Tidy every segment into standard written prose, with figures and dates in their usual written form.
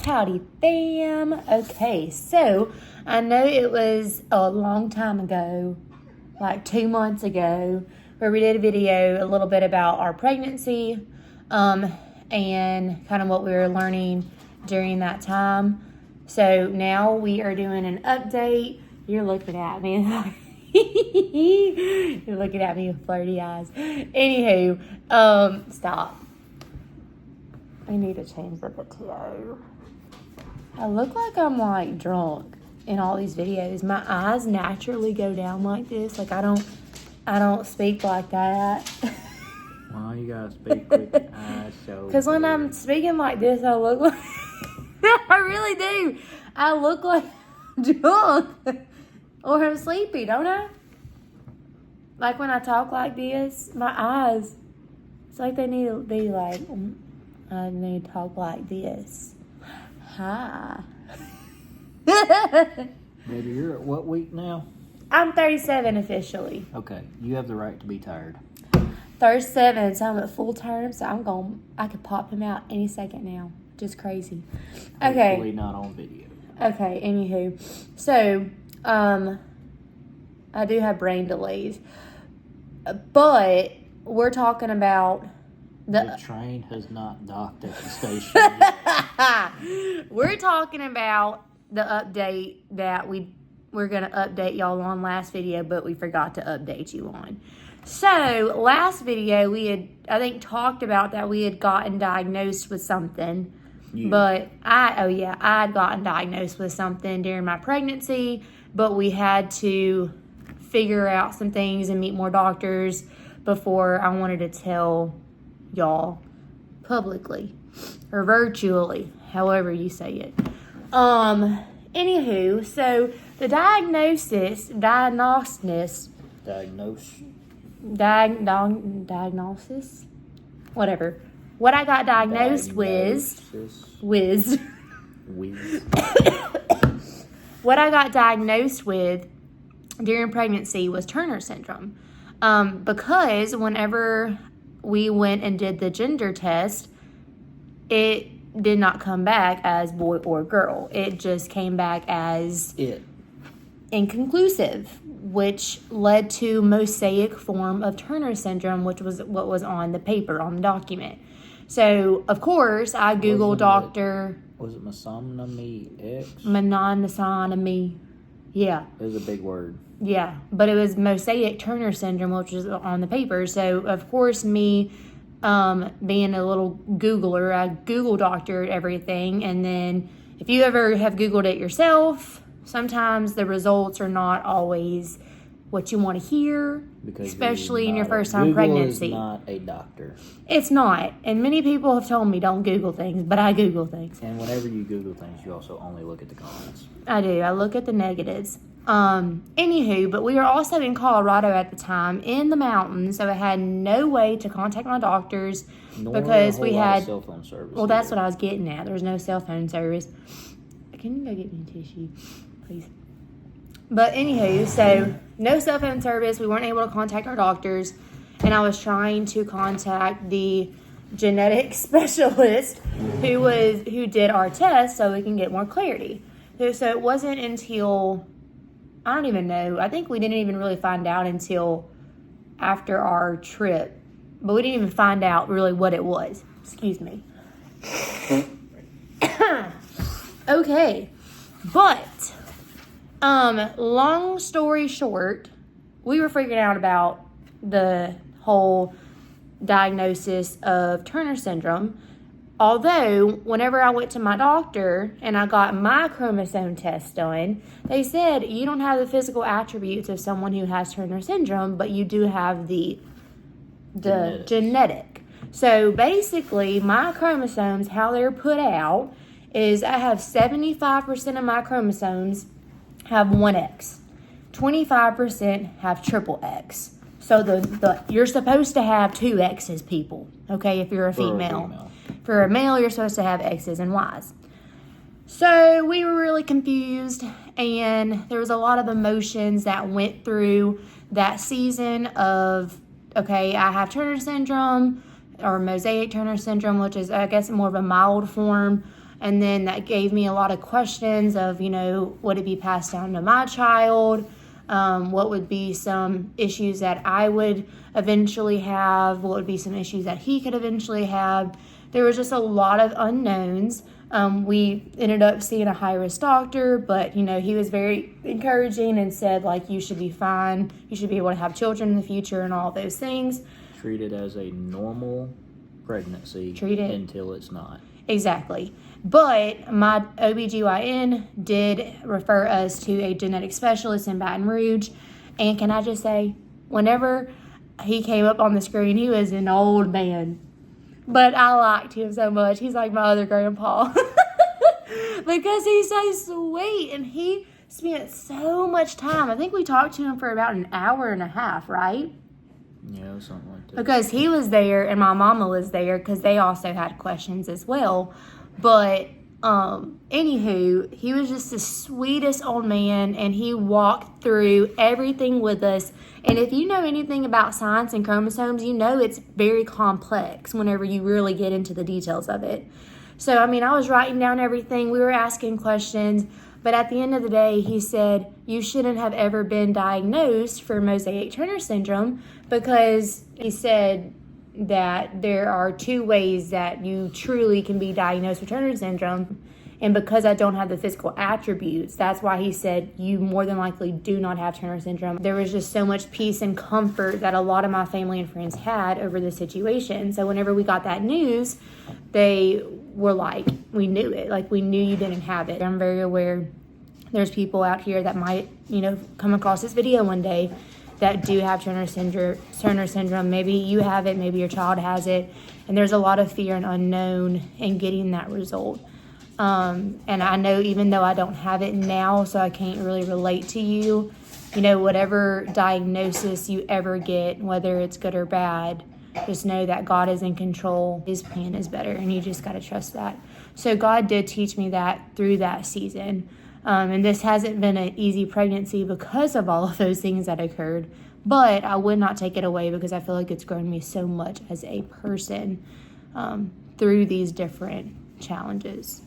Howdy fam. Okay, so I know it was a long time ago, like 2 months ago, where we did a video a little bit about our pregnancy and kind of what we were learning during that time. So now we are doing an update. You're looking at me. You're looking at me with flirty eyes. Anywho, stop. I need to change the video. I look like I'm like drunk in all these videos. My eyes naturally go down like this. Like I don't speak like that. Why you gotta speak with your eyes so Because when I'm speaking like this, I look like I really do. I look like drunk or I'm sleepy, don't I? Like when I talk like this, my eyes, it's like they need to be like, I need to talk like this. Hi. Baby, you're at what week now? I'm 37 officially. Okay, you have the right to be tired. 37, so I'm at full term, so I could pop him out any second now. Just crazy. Okay. Hopefully not on video. Okay, anywho. So, I do have brain delays. But we're talking about The train has not docked at the station yet. we're talking about the update that we're going to update y'all on last video, but we forgot to update you on. So, last video we had, I think, talked about that we had gotten diagnosed with something. But I had gotten diagnosed with something during my pregnancy, but we had to figure out some things and meet more doctors before I wanted to tell y'all publicly or virtually, however you say it. Anywho, so the diagnosis, whatever. What I got diagnosed with, what I got diagnosed with during pregnancy was Turner syndrome. Because whenever we went and did the gender test, it did not come back as boy or girl. It just came back as inconclusive, which led to mosaic form of Turner syndrome, which was what was on the paper, on the document. So, of course, I Googled Was it Monosomy X? Monosomy. Yeah. It was a big word. Yeah, but it was mosaic Turner syndrome, which was on the paper. So, of course, me being a little Googler, I Google doctored everything. And then if you ever have Googled it yourself, sometimes the results are not always what you want to hear, Because especially in your first time Google pregnancy. Is not a doctor. It's not. And many people have told me don't Google things, but I Google things. And whenever you Google things, you also only look at the comments. I do. I look at the negatives. Anywho, but we were also in Colorado at the time, in the mountains, so I had no way to contact my doctors because we had cell phone service. Well, that's what I was getting at. There was no cell phone service. Can you go get me a tissue, please? But anywho, so no cell phone service. We weren't able to contact our doctors, and I was trying to contact the genetic specialist who did our test so we can get more clarity. So it wasn't until, I don't even know, I think we didn't even really find out until after our trip, but we didn't even find out really what it was. Excuse me. Okay, but long story short, we were figuring out about the whole diagnosis of Turner syndrome. Although, whenever I went to my doctor and I got my chromosome test done, they said you don't have the physical attributes of someone who has Turner syndrome, but you do have the genetic. So basically, my chromosomes, how they're put out, is I have 75% of my chromosomes have 1X. 25% have triple X. So you're supposed to have 2 X's, people, okay, if you're a female. For a male, you're supposed to have X's and Y's. So we were really confused, and there was a lot of emotions that went through that season of, okay, I have Turner syndrome, or mosaic Turner syndrome, which is, I guess, more of a mild form. And then that gave me a lot of questions of, would it be passed down to my child? What would be some issues that I would eventually have? What would be some issues that he could eventually have? There was just a lot of unknowns. We ended up seeing a high-risk doctor, but, he was very encouraging and said, you should be fine. You should be able to have children in the future and all those things. Treat it as a normal pregnancy until it's not. Exactly. But my OBGYN did refer us to a genetic specialist in Baton Rouge. And can I just say, whenever he came up on the screen, he was an old man. But I liked him so much. He's like my other grandpa. Because he's so sweet. And he spent so much time. I think we talked to him for about an hour and a half, right? Yeah, something like that. Because he was there and my mama was there because they also had questions as well. But anywho, he was just the sweetest old man, and he walked through everything with us. And if you know anything about science and chromosomes, it's very complex whenever you really get into the details of it. So, I was writing down everything. We were asking questions. But at the end of the day, he said, you shouldn't have ever been diagnosed for mosaic Turner syndrome, because he said that there are 2 ways that you truly can be diagnosed with Turner syndrome. And because I don't have the physical attributes, that's why he said you more than likely do not have Turner syndrome. There was just so much peace and comfort that a lot of my family and friends had over the situation. So whenever we got that news, they were like, we knew it. We knew you didn't have it. I'm very aware there's people out here that might, come across this video one day that do have Turner syndrome. Maybe you have it, maybe your child has it. And there's a lot of fear and unknown in getting that result. And I know even though I don't have it now, so I can't really relate to you, whatever diagnosis you ever get, whether it's good or bad, just know that God is in control. His plan is better, and you just got to trust that. So God did teach me that through that season. And this hasn't been an easy pregnancy because of all of those things that occurred. But I would not take it away because I feel like it's grown me so much as a person through these different challenges.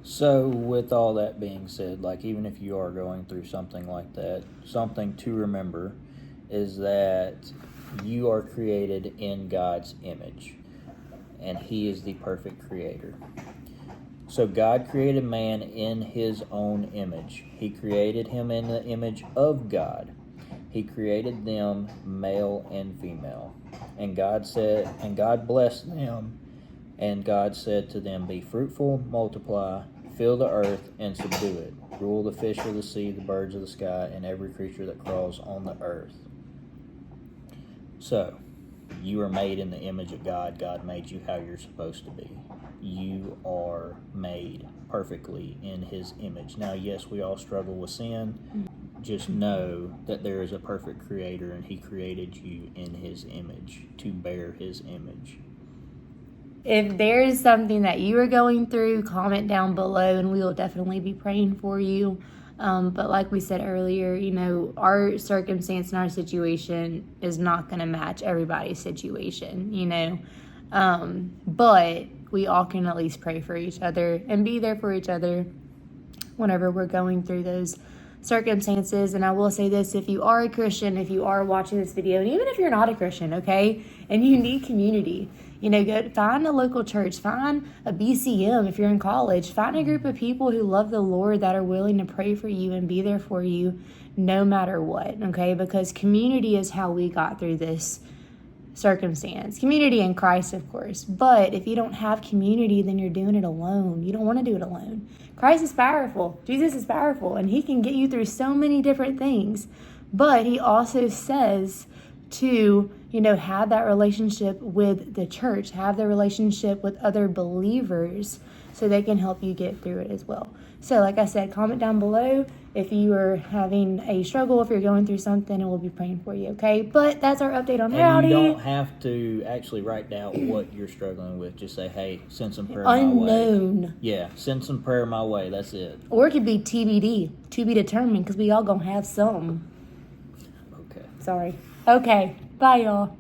So with all that being said, even if you are going through something like that, something to remember is that you are created in God's image, and He is the perfect creator. So God created man in His own image. He created him in the image of God. He created them male and female. And God blessed them, and God said to them, be fruitful, multiply, fill the earth, and subdue it. Rule the fish of the sea, the birds of the sky, and every creature that crawls on the earth. So, you are made in the image of God. God made you how you're supposed to be. You are made perfectly in His image. Now, yes, we all struggle with sin. Just know that there is a perfect creator, and He created you in His image to bear His image. If there is something that you are going through, comment down below, and we will definitely be praying for you. But like we said earlier, our circumstance and our situation is not going to match everybody's situation, But we all can at least pray for each other and be there for each other whenever we're going through those circumstances. And I will say this, if you are a Christian, if you are watching this video, and even if you're not a Christian, okay, and you need community, go find a local church, find a BCM if you're in college, find a group of people who love the Lord that are willing to pray for you and be there for you no matter what, okay? Because community is how we got through this circumstance. Community in Christ, of course. But if you don't have community, then you're doing it alone. You don't want to do it alone. Christ is powerful. Jesus is powerful, and He can get you through so many different things. But He also says to, have that relationship with the church, have the relationship with other believers so they can help you get through it as well. So like I said, comment down below if you are having a struggle, if you're going through something, and we'll be praying for you, okay? But that's our update on Rowdy. And you don't have to actually write down what you're struggling with. Just say, hey, send some prayer my way. Unknown. Yeah, send some prayer my way. That's it. Or it could be TBD, to be determined, because we all gonna have some. Okay. Sorry. Okay. Bye, y'all.